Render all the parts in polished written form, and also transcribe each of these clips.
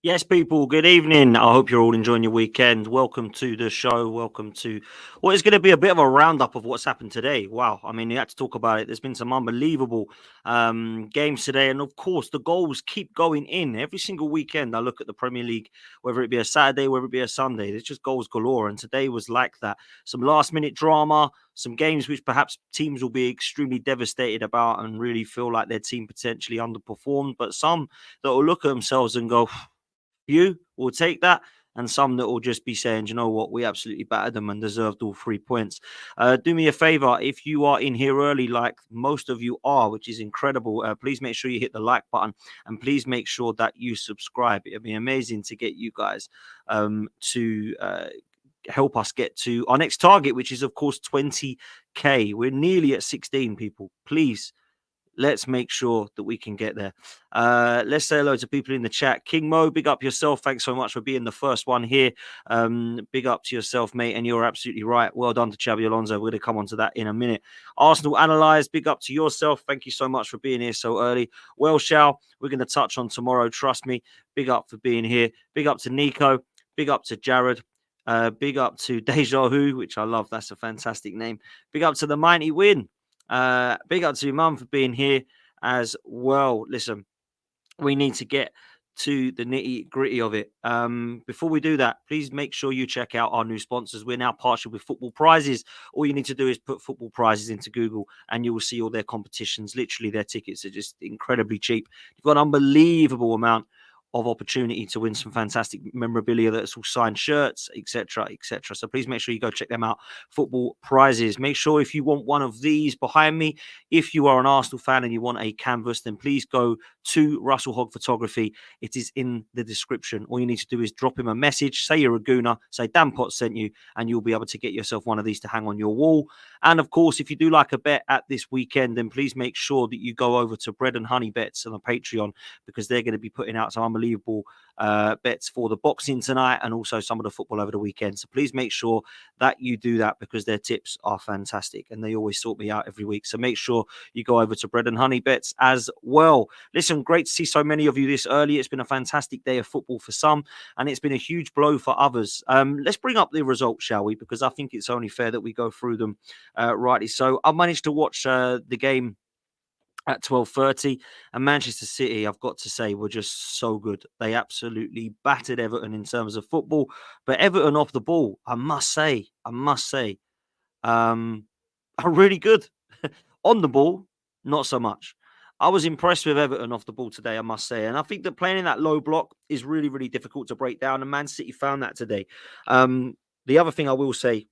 Yes, people, good evening. I hope you're all enjoying your weekend. Welcome to the show. Welcome to what is going to be a bit of a roundup of what's happened today. Wow. I mean, you had to talk about it. There's been some unbelievable games today. And of course, the goals keep going in every single weekend. I look at the Premier League, whether it be a Saturday, whether it be a Sunday, there's just goals galore. And today was like that. Some last minute drama, some games which perhaps teams will be extremely devastated about and really feel like their team potentially underperformed. But some that will look at themselves and go, you will take that, and some that will just be saying, you know what, we absolutely battered them and deserved all 3 points. Do me a favor, if you are in here early, like most of you are, which is incredible, please make sure you hit the like button and please make sure that you subscribe. It'd be amazing to get you guys to help us get to our next target, which is, of course, 20K. We're nearly at 16, people. Please, let's make sure that we can get there. Let's say hello to people in the chat. King Mo, big up yourself. Thanks so much for being the first one here. Big up to yourself, mate. And you're absolutely right. Well done to Xabi Alonso. We're going to come on to that in a minute. Arsenal Analyzed, big up to yourself. Thank you so much for being here so early. Well, Shao, we're going to touch on tomorrow. Trust me. Big up for being here. Big up to Nico. Big up to Jared. Big up to Deja Vu, which I love. That's a fantastic name. Big up to the Mighty Win. Big up to your mum for being here as well. Listen, we need to get to the nitty gritty of it. Before we do that, please make sure you check out our new sponsors. We're now partnered with Football Prizes. All you need to do is put Football Prizes into Google and you will see all their competitions. Literally, their tickets are just incredibly cheap. You've got an unbelievable amount of opportunity to win some fantastic memorabilia that's all signed shirts, etc., etc. So please make sure you go check them out. Football Prizes. Make sure if you want one of these behind me, if you are an Arsenal fan and you want a canvas, then please go to Russell Hogg Photography. It is in the description. All you need to do is drop him a message, say you're a gooner, say Dan Potts sent you, and you'll be able to get yourself one of these to hang on your wall. And of course, if you do like a bet at this weekend, then please make sure that you go over to Bread and Honey Bets on the Patreon, because they're going to be putting out some unbelievable bets for the boxing tonight and also some of the football over the weekend. So please make sure that you do that, because their tips are fantastic and they always sort me out every week. So make sure you go over to Bread and Honey Bets as well. Listen, great to see so many of you this early. It's been a fantastic day of football for some, and it's been a huge blow for others. Let's bring up the results, shall we? Because I think it's only fair that we go through them rightly. So I managed to watch the game at 12:30, and Manchester City, I've got to say, were just so good. They absolutely battered Everton in terms of football, but Everton off the ball, I must say, are really good. On the ball, not so much. I was impressed with Everton off the ball today, I must say. And I think that playing in that low block is really, really difficult to break down. And Man City found that today. The other thing I will say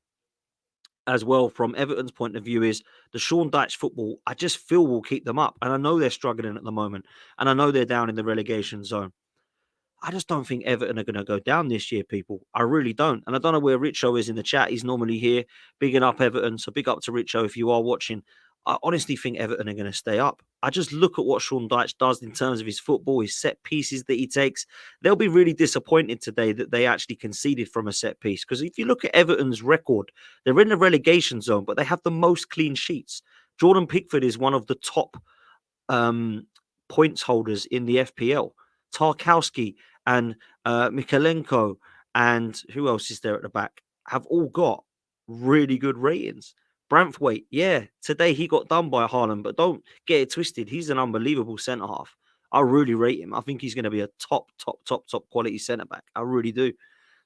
as well from Everton's point of view is the Sean Dyche football, I just feel will keep them up. And I know they're struggling at the moment. And I know they're down in the relegation zone. I just don't think Everton are going to go down this year, people. I really don't. And I don't know where Richo is in the chat. He's normally here, bigging up Everton. So big up to Richo if you are watching. I honestly think Everton are going to stay up. I just look at what Sean Dyche does in terms of his football, his set pieces that he takes. They'll be really disappointed today that they actually conceded from a set piece. Because if you look at Everton's record, they're in the relegation zone, but they have the most clean sheets. Jordan Pickford is one of the top points holders in the FPL. Tarkowski and Mikalenko and who else is there at the back have all got really good ratings. Branthwaite, yeah, today he got done by Haaland, but don't get it twisted. He's an unbelievable centre half. I really rate him. I think he's going to be a top quality centre back. I really do.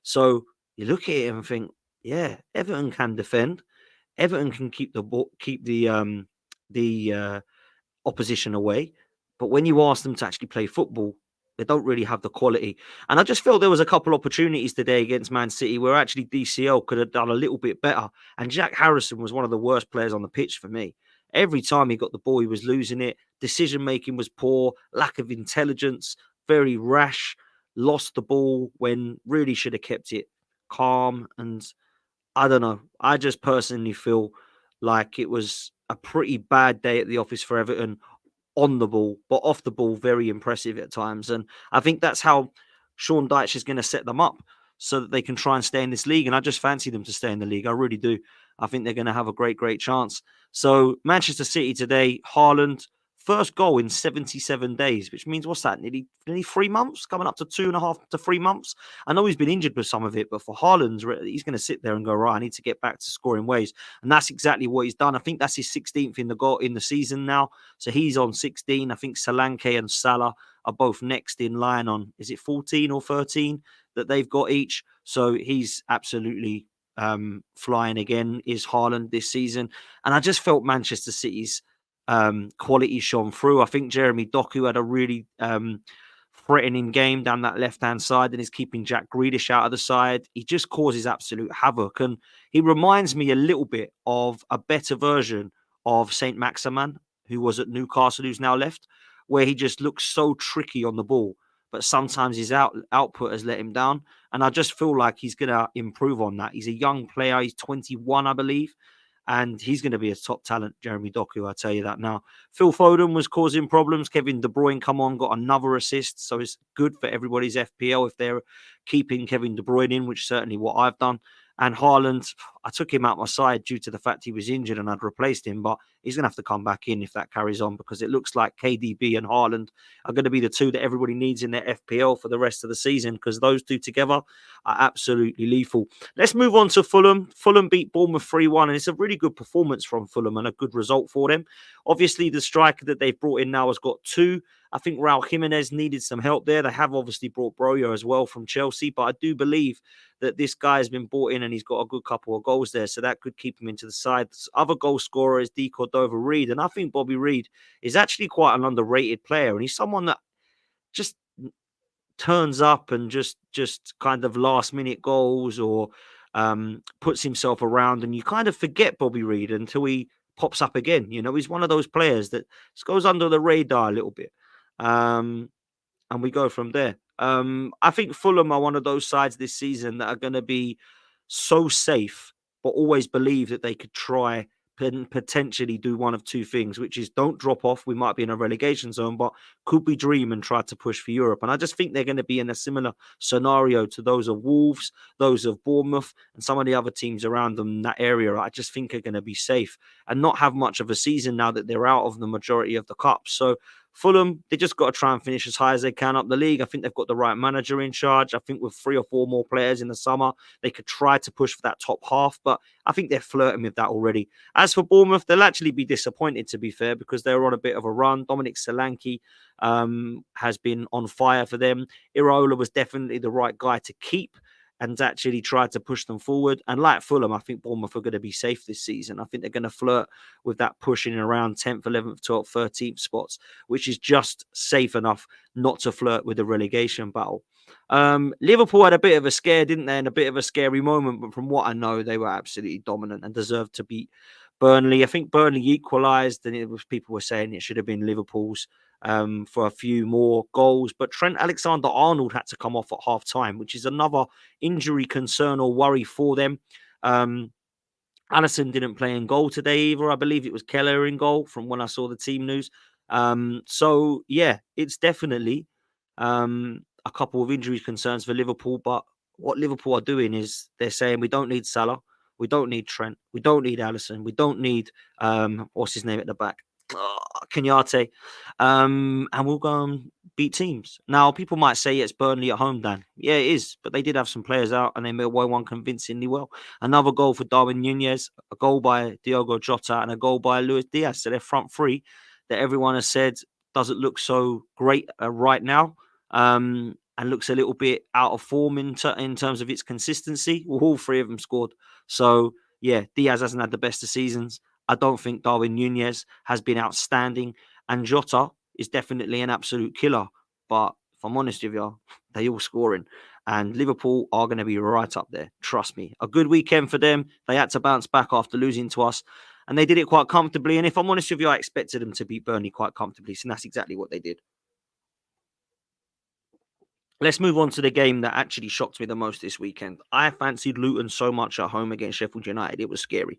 So you look at him and think, yeah, Everton can defend. Everton can keep the ball, keep the opposition away. But when you ask them to actually play football, they don't really have the quality. And I just felt there was a couple opportunities today against Man City where actually DCL could have done a little bit better. And Jack Harrison was one of the worst players on the pitch for me. Every time he got the ball, he was losing it. Decision-making was poor, lack of intelligence, very rash, lost the ball when really should have kept it calm. And I don't know. I just personally feel like it was a pretty bad day at the office for Everton on the ball, but off the ball, very impressive at times. And I think that's how Sean Dyche is going to set them up so that they can try and stay in this league. And I just fancy them to stay in the league. I really do. I think they're going to have a great chance. So Manchester City today, Haaland, First goal in 77 days, which means what's that? Nearly 3 months, coming up to 2.5 to 3 months. I know he's been injured with some of it, but for Haaland, he's going to sit there and go, right, I need to get back to scoring ways. And that's exactly what he's done. I think that's his 16th in the goal in the season now. So he's on 16. I think Solanke and Salah are both next in line on, is it 14 or 13 that they've got each? So he's absolutely flying again, is Haaland this season. And I just felt Manchester City's quality shone through. I think Jeremy Doku had a really threatening game down that left-hand side and is keeping Jack Grealish out of the side. He just causes absolute havoc. And he reminds me a little bit of a better version of Saint Maximin, who was at Newcastle, who's now left, where he just looks so tricky on the ball. But sometimes his output has let him down. And I just feel like he's going to improve on that. He's a young player. He's 21, I believe. And he's going to be a top talent, Jeremy Doku, I tell you that now. Phil Foden was causing problems. Kevin De Bruyne come on, got another assist. So it's good for everybody's FPL if they're keeping Kevin De Bruyne in, which is certainly what I've done. And Haaland, I took him out my side due to the fact he was injured and I'd replaced him, but he's going to have to come back in if that carries on, because it looks like KDB and Haaland are going to be the two that everybody needs in their FPL for the rest of the season, because those two together are absolutely lethal. Let's move on to Fulham. Fulham beat Bournemouth 3-1, and it's a really good performance from Fulham and a good result for them. Obviously, the striker that they've brought in now has got two. I think Raul Jimenez needed some help there. They have obviously brought Broja as well from Chelsea, but I do believe that this guy has been brought in and he's got a good couple of goals there, so that could keep him into the side. The other goal scorer is D. Cordova Reid, and I think Bobby Reid is actually quite an underrated player, and he's someone that just turns up and just kind of last minute goals or puts himself around, and you kind of forget Bobby Reid until he pops up again. You know, he's one of those players that just goes under the radar a little bit. And we go from there. I think Fulham are one of those sides this season that are going to be so safe, but always believe that they could try and potentially do one of two things, which is don't drop off. We might be in a relegation zone, but could we dream and try to push for Europe? And I just think they're going to be in a similar scenario to those of Wolves, those of Bournemouth, and some of the other teams around them in that area. I just think are going to be safe and not have much of a season now that they're out of the majority of the cups. So Fulham, they just got to try and finish as high as they can up the league. I think they've got the right manager in charge. I think with 3 or 4 more players in the summer, they could try to push for that top half, but I think they're flirting with that already. As for Bournemouth, they'll actually be disappointed, to be fair, because they're on a bit of a run. Dominic Solanke has been on fire for them. Iraola was definitely the right guy to keep and actually try to push them forward. And like Fulham, I think Bournemouth are going to be safe this season. I think they're going to flirt with that pushing around 10th, 11th, 12th, 13th spots, which is just safe enough not to flirt with the relegation battle. Liverpool had a bit of a scare, didn't they? And a bit of a scary moment. But from what I know, they were absolutely dominant and deserved to beat Burnley. I think Burnley equalised, and people were saying it should have been Liverpool's for a few more goals. But Trent Alexander-Arnold had to come off at half-time, which is another injury concern or worry for them. Alisson didn't play in goal today either. I believe it was Keller in goal from when I saw the team news. So, yeah, it's definitely a couple of injury concerns for Liverpool. But what Liverpool are doing is they're saying we don't need Salah. We don't need Trent. We don't need Alisson. We don't need, what's his name at the back? Kenyatte. And we'll go and beat teams. Now, people might say it's Burnley at home, Dan. Yeah, it is. But they did have some players out and they won convincingly well. Another goal for Darwin Nunez, a goal by Diogo Jota, and a goal by Luis Diaz. So they're front three that everyone has said doesn't look so great right now. And looks a little bit out of form in terms of its consistency. Well, all 3 of them scored. So, yeah, Diaz hasn't had the best of seasons. I don't think Darwin Nunez has been outstanding. And Jota is definitely an absolute killer. But if I'm honest with you, they all scoring. And Liverpool are going to be right up there. Trust me. A good weekend for them. They had to bounce back after losing to us. And they did it quite comfortably. And if I'm honest with you, I expected them to beat Burnley quite comfortably. So that's exactly what they did. Let's move on to the game that actually shocked me the most this weekend. I fancied Luton so much at home against Sheffield United. It was scary.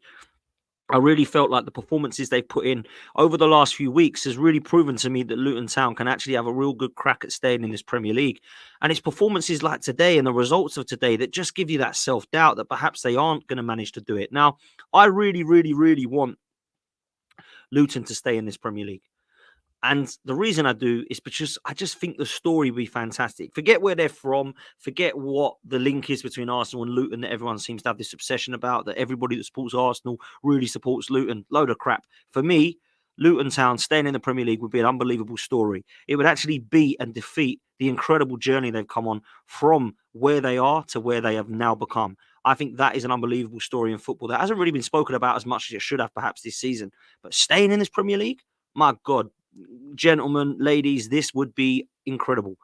I really felt like the performances they put in over the last few weeks has really proven to me that Luton Town can actually have a real good crack at staying in this Premier League. And it's performances like today and the results of today that just give you that self-doubt that perhaps they aren't going to manage to do it. Now, I really, really, really want Luton to stay in this Premier League. And the reason I do is because I just think the story will be fantastic. Forget where they're from, forget what the link is between Arsenal and Luton that everyone seems to have this obsession about, that everybody that supports Arsenal really supports Luton. Load of crap. For me, Luton Town staying in the Premier League would be an unbelievable story. It would actually beat and defeat the incredible journey they've come on from where they are to where they have now become. I think that is an unbelievable story in football that hasn't really been spoken about as much as it should have perhaps this season. But staying in this Premier League, my God, gentlemen, ladies, this would be incredible.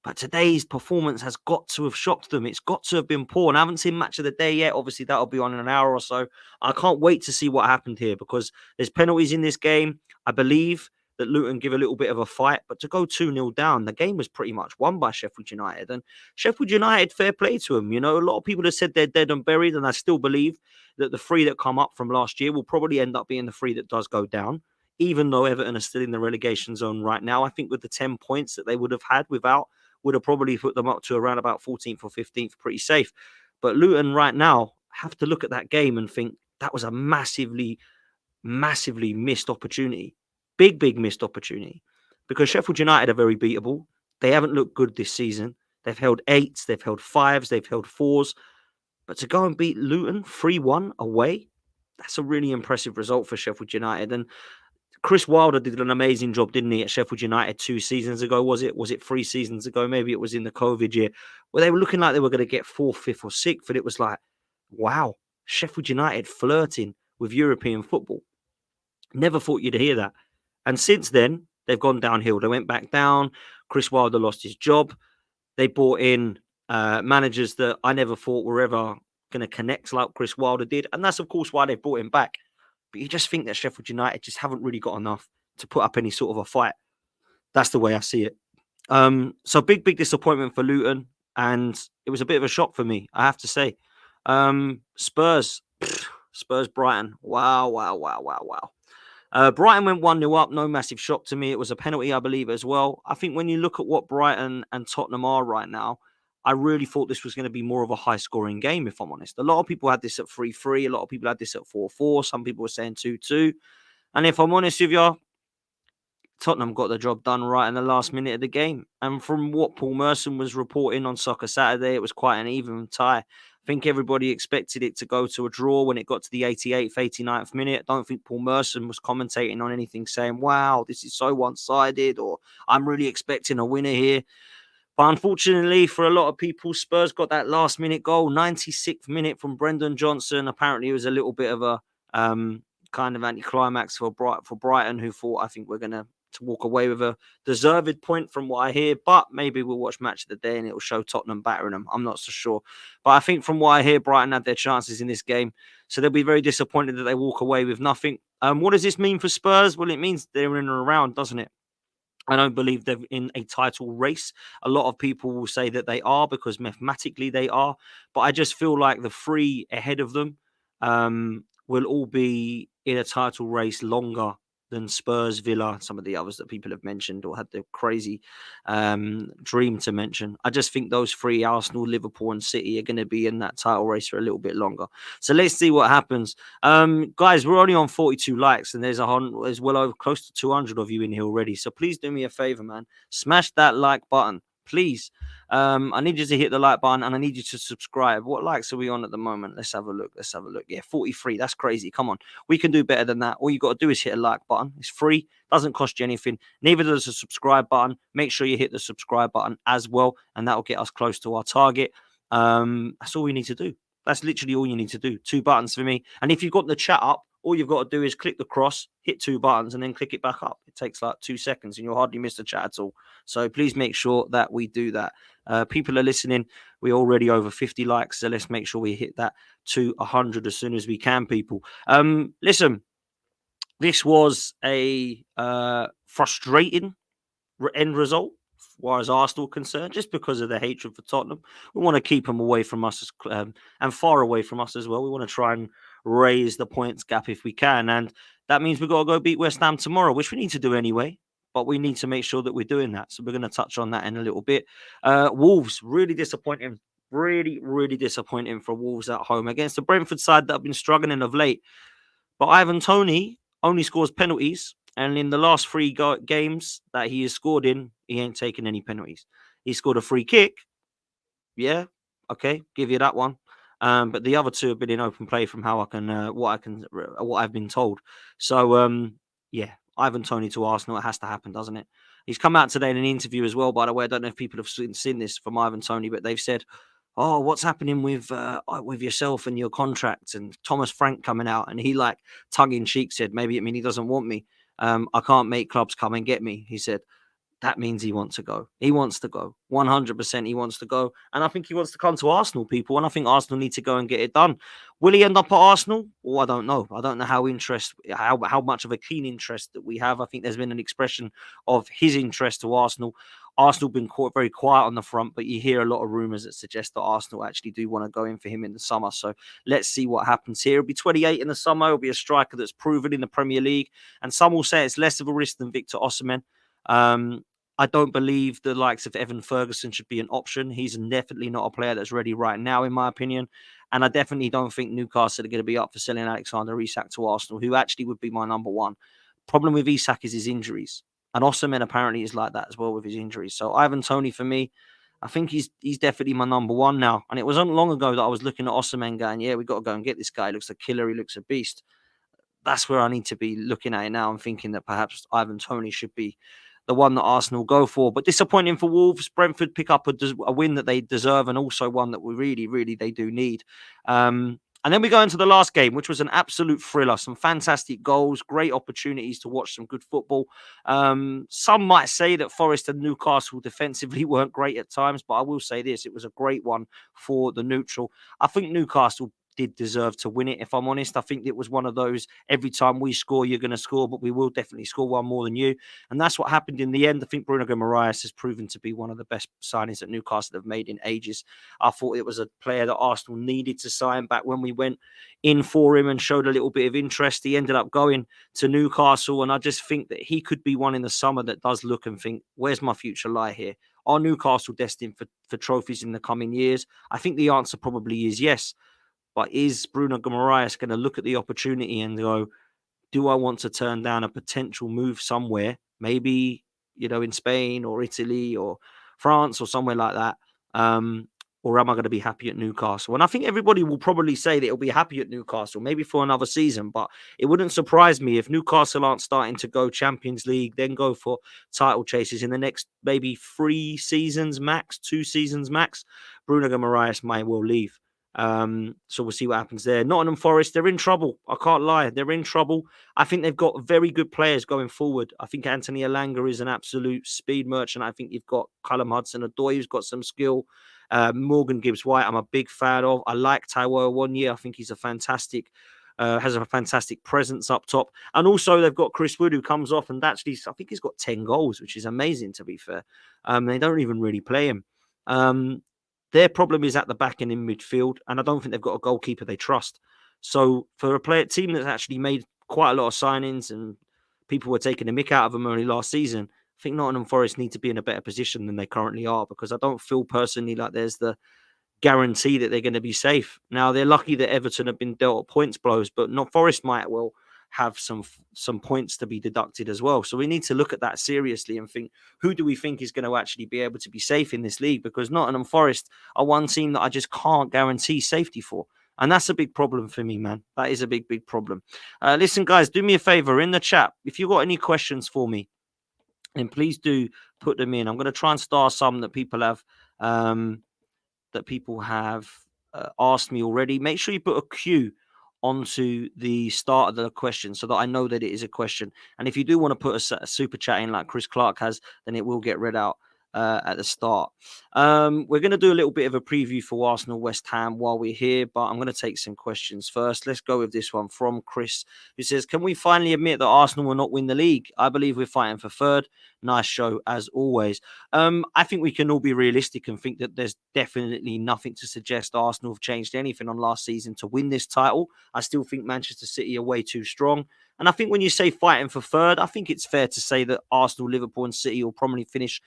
But today's performance has got to have shocked them. It's got to have been poor. And I haven't seen match of the day yet. Obviously, that'll be on in an hour or so. I can't wait to see what happened here because there's penalties in this game. I believe that Luton give a little bit of a fight, but to go 2-0 down, the game was pretty much won by Sheffield United. And Sheffield United, fair play to them. You know, a lot of people have said they're dead and buried, and I still believe that the three that come up from last year will probably end up being the three that does go down. Even though Everton are still in the relegation zone right now, I think with the 10 points that they would have had without, would have probably put them up to around about 14th or 15th, pretty safe. But Luton right now have to look at that game and think that was a massively, massively missed opportunity. Big missed opportunity. Because Sheffield United are very beatable. They haven't looked good this season. They've held 8s, they've held 5s, they've held 4s. But to go and beat Luton 3-1 away, that's a really impressive result for Sheffield United. And Chris Wilder did an amazing job, didn't he, at Sheffield United 2 seasons ago? Was it 3 seasons ago? Maybe it was in the COVID year, where they were looking like they were going to get 4th, 5th, or 6th. And it was like, wow, Sheffield United flirting with European football. Never thought you'd hear that. And since then, they've gone downhill. They went back down. Chris Wilder lost his job. They brought in managers that I never thought were ever going to connect like Chris Wilder did. And that's, of course, why they brought him back. But you just think that Sheffield United just haven't really got enough to put up any sort of a fight. That's the way I see it. So big disappointment for Luton. And it was a bit of a shock for me, I have to say. Spurs Brighton. Wow. Brighton went 1-0 up. No massive shock to me. It was a penalty, I believe, as well. I think when you look at what Brighton and Tottenham are right now, I really thought this was going to be more of a high-scoring game, if I'm honest. A lot of people had this at 3-3. A lot of people had this at 4-4. Some people were saying 2-2. And if I'm honest with you, Tottenham got the job done right in the last minute of the game. And from what Paul Merson was reporting on Soccer Saturday, it was quite an even tie. I think everybody expected it to go to a draw when it got to the 88th, 89th minute. I don't think Paul Merson was commentating on anything saying, wow, this is so one-sided, or I'm really expecting a winner here. But unfortunately, for a lot of people, Spurs got that last-minute goal, 96th minute from Brendan Johnson. Apparently, it was a little bit of a kind of anticlimax for Brighton, who thought, I think we're going to walk away with a deserved point from what I hear. But maybe we'll watch Match of the Day and it will show Tottenham battering them. I'm not so sure. But I think from what I hear, Brighton had their chances in this game. So they'll be very disappointed that they walk away with nothing. What does this mean for Spurs? Well, it means they're in and around, doesn't it? I don't believe they're in a title race. A lot of people will say that they are because mathematically they are. But I just feel like the three ahead of them will all be in a title race longer than Spurs, Villa, some of the others that people have mentioned or had the crazy dream to mention. I just think those three, Arsenal, Liverpool and City, are going to be in that title race for a little bit longer. So let's see what happens. Guys, we're only on 42 likes and there's well over close to 200 of you in here already. So please do me a favor, man. Smash that like button. Please. I need you to hit the like button and I need you to subscribe. What likes are we on at the moment? Let's have a look. Yeah, 43. That's crazy. Come on. We can do better than that. All you got to do is hit a like button. It's free. Doesn't cost you anything. Neither does a subscribe button. Make sure you hit the subscribe button as well. And that will get us close to our target. That's all we need to do. That's literally all you need to do. 2 buttons for me. And if you've got the chat up, all you've got to do is click the cross, hit 2 buttons, and then click it back up. It takes like 2 seconds, and you'll hardly miss the chat at all. So please make sure that we do that. People are listening. We're already over 50 likes, so let's make sure we hit that to 100 as soon as we can, people. Listen, this was a frustrating end result as far as Arsenal concerned, just because of the hatred for Tottenham. We want to keep them away from us and far away from us as well. We want to try and raise the points gap if we can. And that means we've got to go beat West Ham tomorrow, which we need to do anyway. But we need to make sure that we're doing that. So we're going to touch on that in a little bit. Wolves, really disappointing. Really disappointing for Wolves at home against the Brentford side that have been struggling of late. But Ivan Toney only scores penalties And in the last three games that he has scored in, he ain't taken any penalties. He scored a free kick. Yeah, okay, give you that one. But the other two have been in open play from how I can, what I've been told. So, yeah, Ivan Toney to Arsenal. It has to happen, doesn't it? He's come out today in an interview as well. By the way, I don't know if people have seen this from Ivan Toney, but they've said, "Oh, what's happening with yourself and your contract?" And Thomas Frank coming out, and he like tongue in cheek said, "Maybe it mean he doesn't want me. I can't make clubs come and get me." He said that means he wants to go. He wants to go. 100% he wants to go. And I think he wants to come to Arsenal, people. And I think Arsenal need to go and get it done. Will he end up at Arsenal? Well, I don't know. I don't know how much of a keen interest that we have. I think there's been an expression of his interest to Arsenal. Arsenal been very quiet on the front, but you hear a lot of rumours that suggest that Arsenal actually do want to go in for him in the summer. So let's see what happens here. He'll be 28 in the summer. He'll be a striker that's proven in the Premier League. And some will say it's less of a risk than Victor Osimhen. I don't believe the likes of Evan Ferguson should be an option. He's definitely not a player that's ready right now, in my opinion. And I definitely don't think Newcastle are going to be up for selling Alexander Isak to Arsenal, who actually would be my number one. Problem with Isak is his injuries. And Osimhen apparently is like that as well with his injuries. So Ivan Toney, for me, I think he's definitely my number one now. And it wasn't long ago that I was looking at Osimhen going, yeah, we've got to go and get this guy. He looks a killer. He looks a beast. That's where I need to be looking at it now and thinking that perhaps Ivan Toney should be the one that Arsenal go for. But disappointing for Wolves. Brentford pick up a win that they deserve and also one that we really they do need. And then we go into the last game, which was an absolute thriller. Some fantastic goals, great opportunities to watch some good football. Some might say that Forest and Newcastle defensively weren't great at times, but I will say this, it was a great one for the neutral. I think Newcastle did deserve to win it, if I'm honest. I think it was one of those, every time we score, you're going to score, but we will definitely score one more than you. And that's what happened in the end. I think Bruno Guimaraes has proven to be one of the best signings that Newcastle have made in ages. I thought it was a player that Arsenal needed to sign back when we went in for him and showed a little bit of interest. He ended up going to Newcastle, and I just think that he could be one in the summer that does look and think, where's my future lie here? Are Newcastle destined for trophies in the coming years? I think the answer probably is yes. But is Bruno Guimaraes going to look at the opportunity and go, do I want to turn down a potential move somewhere, maybe, in Spain or Italy or France or somewhere like that? Or am I going to be happy at Newcastle? And I think everybody will probably say that he'll be happy at Newcastle, maybe for another season. But it wouldn't surprise me if Newcastle aren't starting to go Champions League, then go for title chases in the next maybe 3 seasons max, 2 seasons max. Bruno Guimaraes may well leave. So we'll see what happens there. Nottingham Forest, they're in trouble. I can't lie. They're in trouble. I think they've got very good players going forward. I think Anthony Elanga is an absolute speed merchant. I think you've got Callum Hudson-Odoi, who's got some skill. Morgan Gibbs-White, I'm a big fan of. I like Taiwo Awoniyi. I think he's has a fantastic presence up top. And also they've got Chris Wood, who comes off and actually, I think he's got 10 goals, which is amazing, to be fair. They don't even really play him. Their problem is at the back and in midfield, and I don't think they've got a goalkeeper they trust. So for a team that's actually made quite a lot of signings and people were taking the mick out of them only last season, I think Nottingham Forest need to be in a better position than they currently are, because I don't feel personally like there's the guarantee that they're going to be safe. Now, they're lucky that Everton have been dealt points blows, but not Forest might well have some points to be deducted as well. So we need to look at that seriously and think, who do we think is going to actually be able to be safe in this league? Because Nottingham Forest are one team that I just can't guarantee safety for. And that's a big problem for me, man. That is a big problem. Listen, guys, do me a favor in the chat. If you've got any questions for me, then please do put them in. I'm going to try and star some that people have asked me already. Make sure you put a Q onto the start of the question so that I know that it is a question. And if you do want to put a super chat in like Chris Clark has, then it will get read out at the start. We're going to do a little bit of a preview for Arsenal West Ham while we're here, but I'm going to take some questions first. Let's go with this one from Chris, who says, can we finally admit that Arsenal will not win the league? I believe we're fighting for third. Nice show as always. I think we can all be realistic and think that there's definitely nothing to suggest Arsenal have changed anything on last season to win this title. I still think Manchester City are way too strong. And I think when you say fighting for third, I think it's fair to say that Arsenal, Liverpool and City will probably finish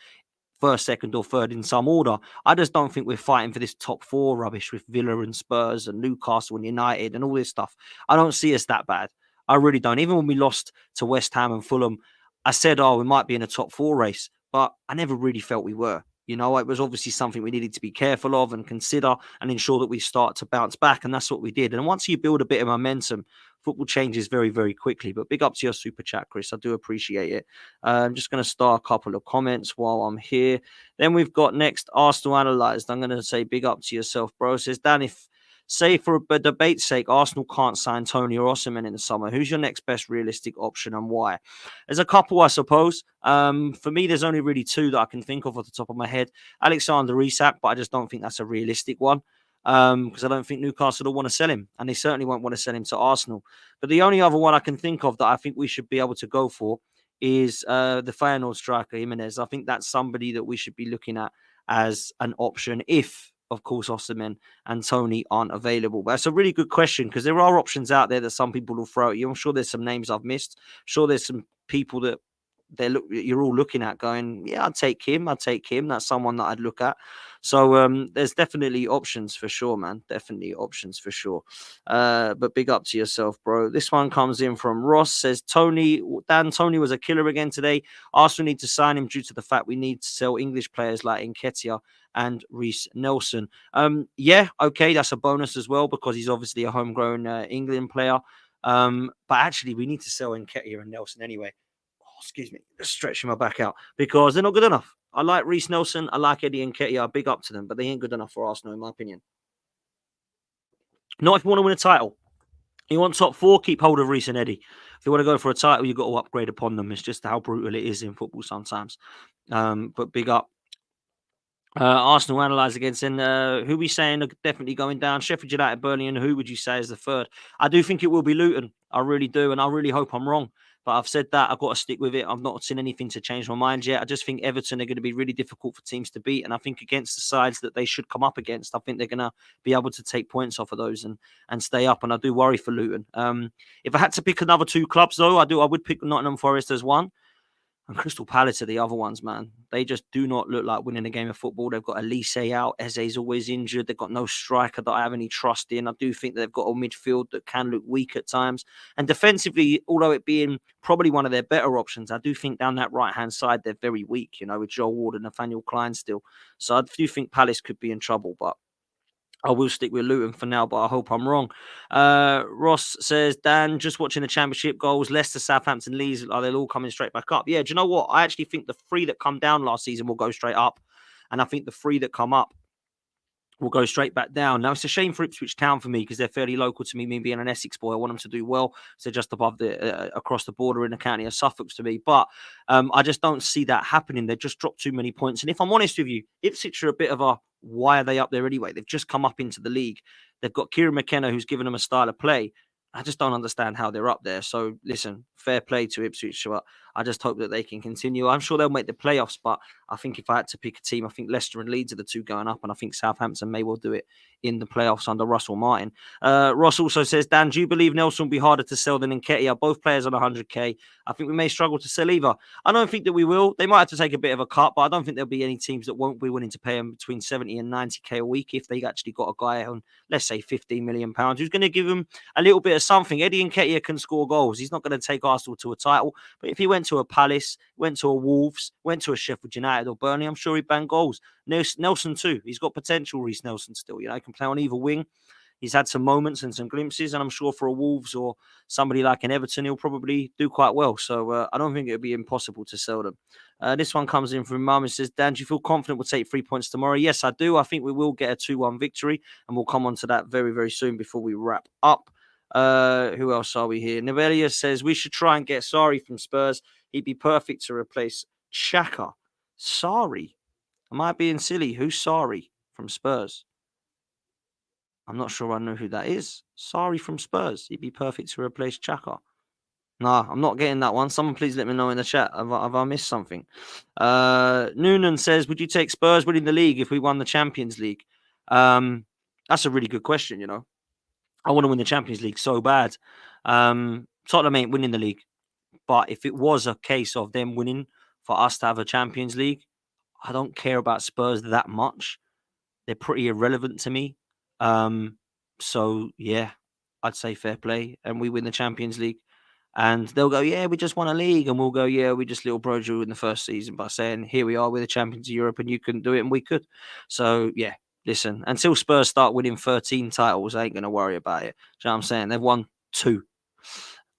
first, second or third in some order. I just don't think we're fighting for this top 4 rubbish with Villa and Spurs and Newcastle and United and all this stuff. I don't see us that bad. I really don't. Even when we lost to West Ham and Fulham, I said, oh, we might be in a top four race, but I never really felt we were. You know, it was obviously something we needed to be careful of and consider and ensure that we start to bounce back. And that's what we did. And once you build a bit of momentum, football changes very, very quickly. But big up to your super chat, Chris. I do appreciate it. I'm just going to start a couple of comments while I'm here. Then we've got next Arsenal analysed. I'm going to say big up to yourself, bro. It says, Dan, if say for a debate's sake, Arsenal can't sign Toney or Osimhen in the summer, who's your next best realistic option and why? There's a couple, I suppose. For me, there's only really two that I can think of off the top of my head. Alexander Isak, but I just don't think that's a realistic one because I don't think Newcastle will want to sell him, and they certainly won't want to sell him to Arsenal. But the only other one I can think of that I think we should be able to go for is the Feyenoord striker, Jimenez. I think that's somebody that we should be looking at as an option if, of course, Osimhen and Toney aren't available. But that's a really good question because there are options out there that some people will throw at you. I'm sure there's some names I've missed. I'm sure there's some people that you're all looking at going, yeah, I'd take him. That's someone that I'd look at. So there's definitely options for sure, man. Definitely options for sure. But big up to yourself, bro. This one comes in from Ross, says Toney was a killer again today. Arsenal need to sign him due to the fact we need to sell English players like Nketiah and Reece Nelson. Yeah, okay, that's a bonus as well because he's obviously a homegrown England player. But actually, we need to sell Nketiah and Nelson anyway. Excuse me, just stretching my back out because they're not good enough. I like Reece Nelson, I like Eddie Nketiah, big up to them, but they ain't good enough for Arsenal, in my opinion. Not if you want to win a title. You want top four, keep hold of Reece and Eddie. If you want to go for a title, you've got to upgrade upon them. It's just how brutal it is in football sometimes. But big up. Arsenal analysed against, and who we saying are definitely going down? Sheffield United, Burnley, and who would you say is the third? I do think it will be Luton. I really do, and I really hope I'm wrong. But I've said that I've got to stick with it. I've not seen anything to change my mind yet. I just think Everton are going to be really difficult for teams to beat, and I think against the sides that they should come up against, I think they're going to be able to take points off of those and stay up. And I do worry for Luton. If I had to pick another two clubs, though, I would pick Nottingham Forest as one. And Crystal Palace are the other ones, man. They just do not look like winning a game of football. They've got Elise out. Eze's always injured. They've got no striker that I have any trust in. I do think they've got a midfield that can look weak at times. And defensively, although it being probably one of their better options, I do think down that right-hand side, they're very weak, with Joel Ward and Nathaniel Klein still. So I do think Palace could be in trouble, but I will stick with Luton for now, but I hope I'm wrong. Ross says, Dan, just watching the championship goals, Leicester, Southampton, Leeds, are they all coming straight back up? Yeah, do you know what? I actually think the three that come down last season will go straight up. And I think the three that come up will go straight back down. Now, it's a shame for Ipswich Town for me because they're fairly local to me. Me being an Essex boy, I want them to do well. So just above across the border in the county of Suffolk to me. But I just don't see that happening. They've just dropped too many points. And if I'm honest with you, Ipswich are a bit of a, why are they up there anyway? They've just come up into the league. They've got Kieran McKenna, who's given them a style of play. I just don't understand how they're up there. So listen, fair play to Ipswich. But I just hope that they can continue. I'm sure they'll make the playoffs, but I think if I had to pick a team, I think Leicester and Leeds are the two going up, and I think Southampton may well do it in the playoffs under Russell Martin. Ross also says, Dan, do you believe Nelson will be harder to sell than Nketiah? Both players on 100k. I think we may struggle to sell either. I don't think that we will. They might have to take a bit of a cut, but I don't think there'll be any teams that won't be willing to pay them between 70 and 90k a week if they actually got a guy on, let's say, £15 million, who's going to give them a little bit of something. Eddie Nketiah can score goals. He's not going to take Arsenal to a title, but if he went to a Palace, went to a Wolves, went to a Sheffield United or Burnley, I'm sure he'd bang goals. Nelson too. He's got potential, Reece Nelson still. He can play on either wing. He's had some moments and some glimpses, and I'm sure for a Wolves or somebody like an Everton, he'll probably do quite well. So I don't think it would be impossible to sell them. This one comes in from Mum and says, Dan, do you feel confident we'll take 3 points tomorrow? Yes, I do. I think we will get a 2-1 victory, and we'll come on to that very, very soon before we wrap up. Who else are we here? Novelia says, we should try and get Sarri from Spurs. He'd be perfect to replace Xhaka. Sarri? Am I being silly? Who's Sarri from Spurs? I'm not sure I know who that is. Sarri from Spurs. He'd be perfect to replace Xhaka. Nah, I'm not getting that one. Someone please let me know in the chat. Have I missed something? Noonan says, would you take Spurs winning the league if we won the Champions League? That's a really good question, I want to win the Champions League so bad. Tottenham ain't winning the league. But if it was a case of them winning for us to have a Champions League, I don't care about Spurs that much. They're pretty irrelevant to me. So, yeah, I'd say fair play. And we win the Champions League. And they'll go, yeah, we just won a league. And we'll go, yeah, we just little broke you in the first season by saying, here we are, we're the champions of Europe and you couldn't do it and we could. So, yeah, listen, until Spurs start winning 13 titles, I ain't going to worry about it. Do you know what I'm saying? They've won 2.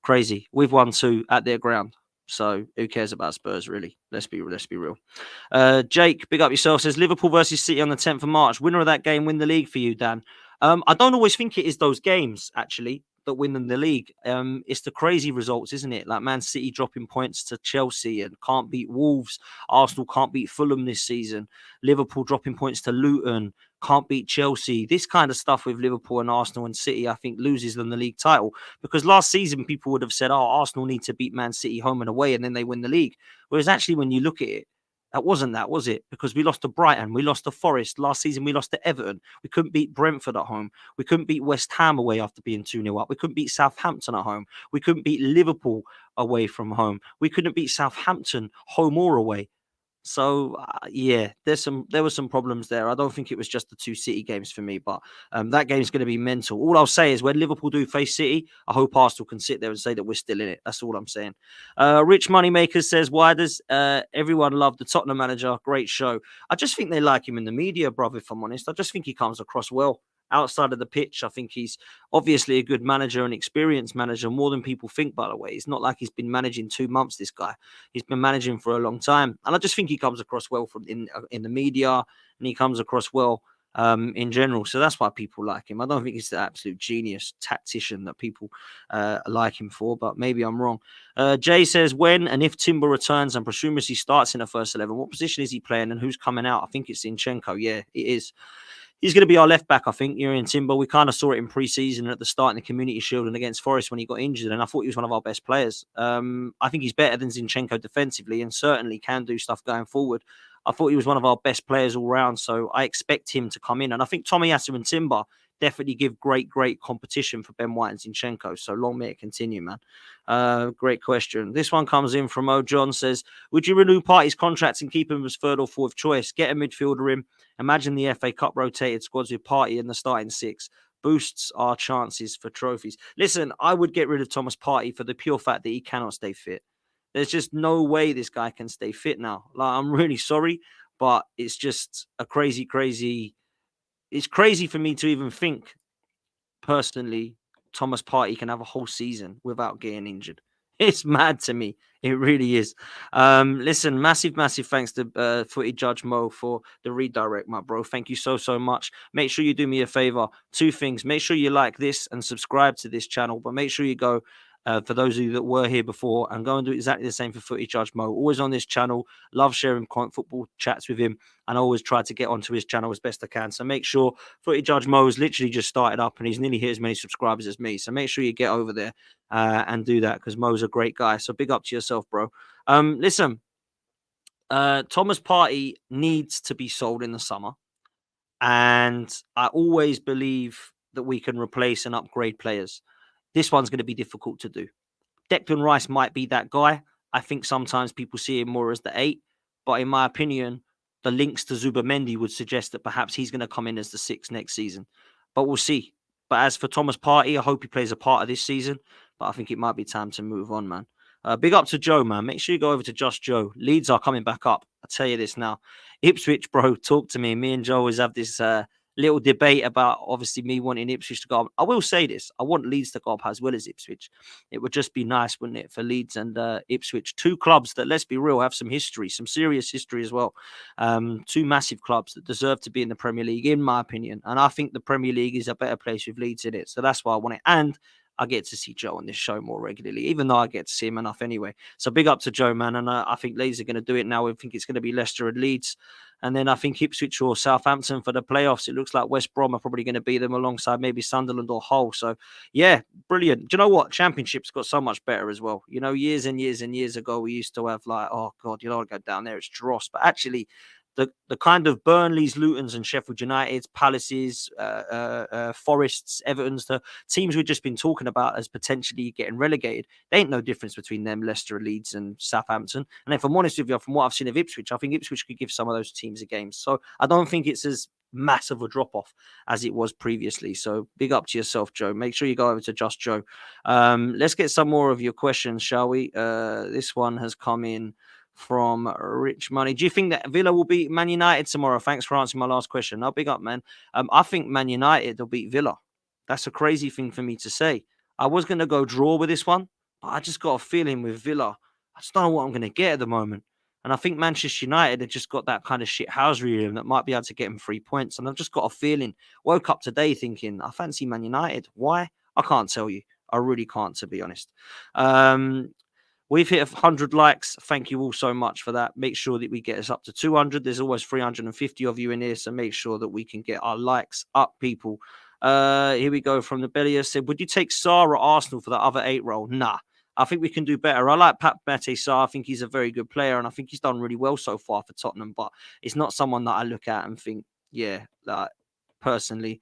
Crazy. We've won 2 at their ground. So who cares about Spurs, really? Let's be real. Jake, big up yourself, says Liverpool versus City on the 10th of March. Winner of that game, win the league for you, Dan. I don't always think it is those games, actually, that win them the league. It's the crazy results, isn't it? Like Man City dropping points to Chelsea and can't beat Wolves. Arsenal can't beat Fulham this season. Liverpool dropping points to Luton, can't beat Chelsea. This kind of stuff with Liverpool and Arsenal and City, I think, loses them the league title. Because last season, people would have said, oh, Arsenal need to beat Man City home and away, and then they win the league. Whereas actually, when you look at it, that wasn't that, was it? Because we lost to Brighton, we lost to Forest. Last season, we lost to Everton. We couldn't beat Brentford at home. We couldn't beat West Ham away after being 2-0 up. We couldn't beat Southampton at home. We couldn't beat Liverpool away from home. We couldn't beat Southampton home or away. So yeah, there were some problems there. I don't think it was just the 2 City games for me, but that game's going to be mental. All I'll say is when Liverpool do face City, I hope Arsenal can sit there and say that we're still in it. That's all I'm saying. Rich Moneymaker says, why does everyone love the Tottenham manager? Great show. I just think they like him in the media, brother, if I'm honest. I just think he comes across well. Outside of the pitch, I think he's obviously a good manager, an experienced manager, more than people think, by the way. It's not like he's been managing 2 months, this guy. He's been managing for a long time. And I just think he comes across well from in the media, and he comes across well in general. So that's why people like him. I don't think he's the absolute genius tactician that people like him for, but maybe I'm wrong. Jay says, when and if Timber returns and presumably starts in the first 11, what position is he playing and who's coming out? I think it's Zinchenko. Yeah, it is. He's going to be our left back, I think, Jurrien Timber. We kind of saw it in pre-season at the start in the Community Shield and against Forest when he got injured, and I thought he was one of our best players. I think he's better than Zinchenko defensively and certainly can do stuff going forward. I thought he was one of our best players all round, so I expect him to come in. And I think Tomiyasu and Timber definitely give great competition for Ben White and Zinchenko. So long may it continue, man. Great question. This one comes in from O. John, says, would you renew Partey's contract and keep him as third or fourth choice? Get a midfielder in. Imagine the FA Cup rotated squads with Partey in the starting 6. Boosts our chances for trophies. Listen, I would get rid of Thomas Partey for the pure fact that he cannot stay fit. There's just no way this guy can stay fit now. Like, I'm really sorry, but it's just a crazy. It's crazy for me to even think, personally, Thomas Partey can have a whole season without getting injured. It's mad to me. It really is. Listen, massive thanks to Footy Judge Mo for the redirect, my bro. Thank you so much. Make sure you do me a favor. 2 things. Make sure you like this and subscribe to this channel, but make sure you go, for those of you that were here before, and go and do exactly the same for Footy Judge Mo. Always on this channel. Love sharing football chats with him, and I always try to get onto his channel as best I can. So make sure Footy Judge Mo has literally just started up, and he's nearly hit as many subscribers as me. So make sure you get over there and do that, because Mo's a great guy. So big up to yourself, bro. Listen, Thomas Partey needs to be sold in the summer, and I always believe that we can replace and upgrade players. This one's going to be difficult to do. Declan Rice might be that guy. I think sometimes people see him more as the 8, but in my opinion, the links to Zubimendi would suggest that perhaps he's going to come in as the 6 next season. But we'll see. But as for Thomas Partey, I hope he plays a part of this season, but I think it might be time to move on, man. Big up to Joe, man. Make sure you go over to Just Joe. Leeds are coming back up. I'll tell you this now. Ipswich, bro, talk to me. Me and Joe always have this little debate about, obviously, me wanting Ipswich to go up. I will say this. I want Leeds to go up as well as Ipswich. It would just be nice, wouldn't it, for Leeds and Ipswich. 2 clubs that, let's be real, have some history, some serious history as well. 2 massive clubs that deserve to be in the Premier League, in my opinion. And I think the Premier League is a better place with Leeds in it. So that's why I want it. And I get to see Joe on this show more regularly, even though I get to see him enough anyway. So big up to Joe, man. And I think Leeds are going to do it now. I think it's going to be Leicester and Leeds. And then I think Ipswich or Southampton for the playoffs. It looks like West Brom are probably going to beat them alongside maybe Sunderland or Hull. So, yeah, brilliant. Do you know what? Championship's got so much better as well. You know, years and years ago, we used to have like, oh, God, you don't want to go down there. It's dross. But actually, the kind of Burnleys, Lutons and Sheffield Uniteds, Palaces, Forests, Evertons, the teams we've just been talking about as potentially getting relegated, there ain't no difference between them, Leicester, Leeds and Southampton. And if I'm honest with you, from what I've seen of Ipswich, I think Ipswich could give some of those teams a game. So I don't think it's as massive a drop off as it was previously. So big up to yourself, Joe. Make sure you go over to Just Joe. Let's get some more of your questions, shall we? This one has come in from Rich Money. Do you think that Villa will beat Man United tomorrow? Thanks for answering my last question. No, big up, man. I think Man United will beat Villa. That's a crazy thing for me to say. I was going to go draw with this one, but I just got a feeling with Villa. I just don't know what I'm going to get at the moment. And I think Manchester United have just got that kind of shit house in that might be able to get them 3 points. And I've just got a feeling, woke up today thinking, I fancy Man United. Why? I can't tell you. I really can't, to be honest. We've hit 100 likes. Thank you all so much for that. Make sure that we get us up to 200. There's always 350 of you in here, so make sure that we can get our likes up, people. Here we go from the belly. Said, would you take Sarr at Arsenal for the other 8 role? Nah. I think we can do better. I like Pat Mate Sarr. I think he's a very good player, and I think he's done really well so far for Tottenham, but it's not someone that I look at and think, yeah, like, personally,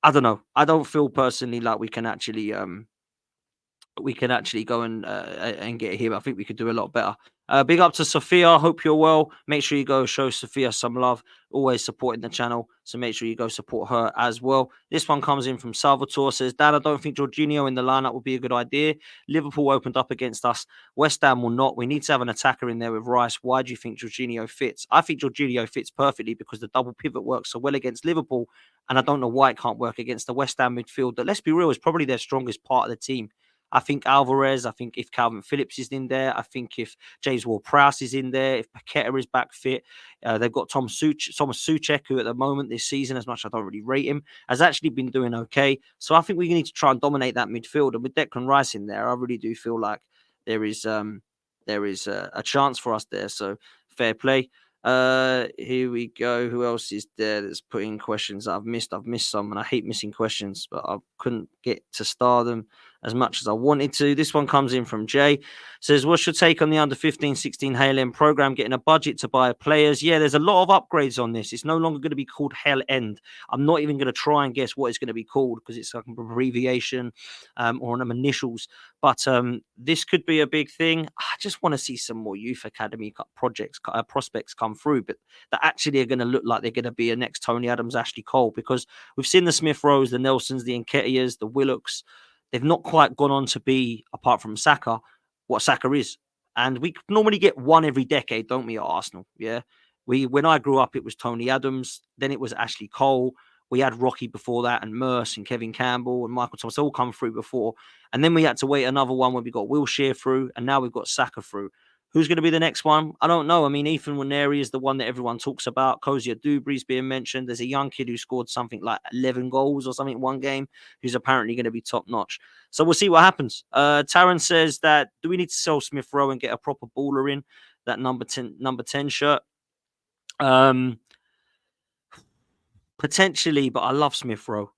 I don't know. I don't feel personally like we can actually go and get him. I think we could do a lot better. Big up to Sophia. Hope you're well. Make sure you go show Sophia some love. Always supporting the channel, so make sure you go support her as well. This one comes in from Salvatore. Says, Dad, I don't think Jorginho in the lineup would be a good idea. Liverpool opened up against us. West Ham will not. We need to have an attacker in there with Rice. Why do you think Jorginho fits? I think Jorginho fits perfectly because the double pivot works so well against Liverpool, and I don't know why it can't work against the West Ham midfield that, let's be real, is probably their strongest part of the team. I think Alvarez, I think if Calvin Phillips is in there, I think if James Ward-Prowse is in there, if Paqueta is back fit, they've got Thomas Souček, who at the moment this season, as much as I don't really rate him, has actually been doing okay. So I think we need to try and dominate that midfield. And with Declan Rice in there, I really do feel like there is a chance for us there. So fair play. Here we go. Who else is there that's putting questions that I've missed? I've missed some, and I hate missing questions, but I couldn't get to star them as much as I wanted to. This one comes in from Jay. Says, what's your take on the under 15-16 Hale End program getting a budget to buy players? Yeah, there's a lot of upgrades on this. It's no longer going to be called Hale End. I'm not even going to try and guess what it's going to be called because it's like an abbreviation or an initials. But this could be a big thing. I just want to see some more youth academy prospects come through, but that actually are going to look like they're going to be a next Tony Adams, Ashley Cole, because we've seen the Smith Rowes, the Nelsons, the Nketiahs, the Willocks. They've not quite gone on to be, apart from Saka, what Saka is. And we normally get one every decade, don't we, at Arsenal? Yeah. When I grew up, it was Tony Adams. Then it was Ashley Cole. We had Rocky before that, and Merce and Kevin Campbell and Michael Thomas all come through before. And then we had to wait another one when we got Wilshere through, and now we've got Saka through. Who's going to be the next one? I don't know. I mean, Ethan Nwaneri is the one that everyone talks about. Kozia Dubry's being mentioned. There's a young kid who scored something like 11 goals or something one game, who's apparently going to be top notch. So we'll see what happens. Taran says that, do we need to sell Smith Rowe and get a proper baller in that number 10 shirt? Potentially, but I love Smith Rowe.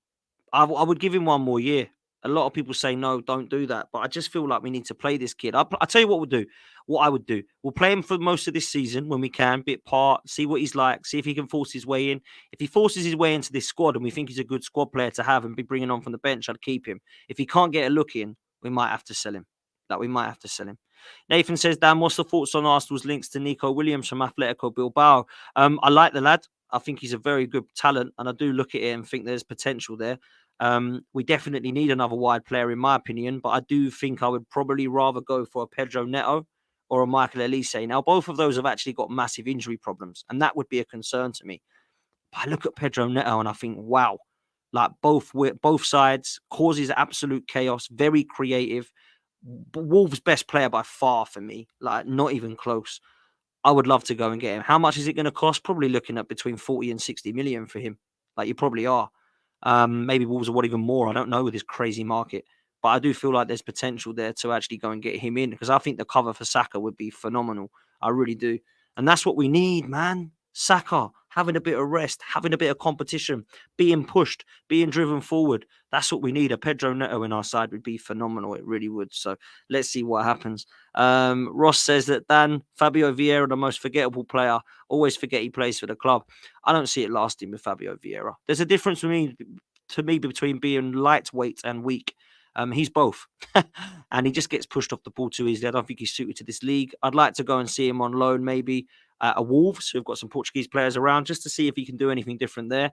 I would give him one more year. A lot of people say, no, don't do that. But I just feel like we need to play this kid. I'll tell you what we'll do. What I would do. We'll play him for most of this season when we can, bit part, see what he's like, see if he can force his way in. If he forces his way into this squad and we think he's a good squad player to have and be bringing on from the bench, I'd keep him. If he can't get a look in, we might have to sell him. Nathan says, Dan, what's the thoughts on Arsenal's links to Nico Williams from Atletico Bilbao? I like the lad. I think he's a very good talent, and I do look at it and think there's potential there. We definitely need another wide player, in my opinion, but I do think I would probably rather go for a Pedro Neto or a Michael Elise. Now, both of those have actually got massive injury problems, and that would be a concern to me. But I look at Pedro Neto and I think, wow, like both sides causes absolute chaos, very creative. Wolves' best player by far for me, like not even close. I would love to go and get him. How much is it going to cost? Probably looking at between 40 and 60 million for him. Like you probably are. Maybe Wolves are what even more. I don't know with this crazy market. But I do feel like there's potential there to actually go and get him in because I think the cover for Saka would be phenomenal. I really do. And that's what we need, man. Saka, having a bit of rest, having a bit of competition, being pushed, being driven forward. That's what we need. A Pedro Neto in our side would be phenomenal. It really would. So let's see what happens. Ross says that Dan, Fabio Vieira, the most forgettable player. Always forget he plays for the club. I don't see it lasting with Fabio Vieira. There's a difference to me between being lightweight and weak. He's both. And he just gets pushed off the ball too easily. I don't think he's suited to this league. I'd like to go and see him on loan maybe. a Wolves, who've got some Portuguese players around, just to see if he can do anything different there.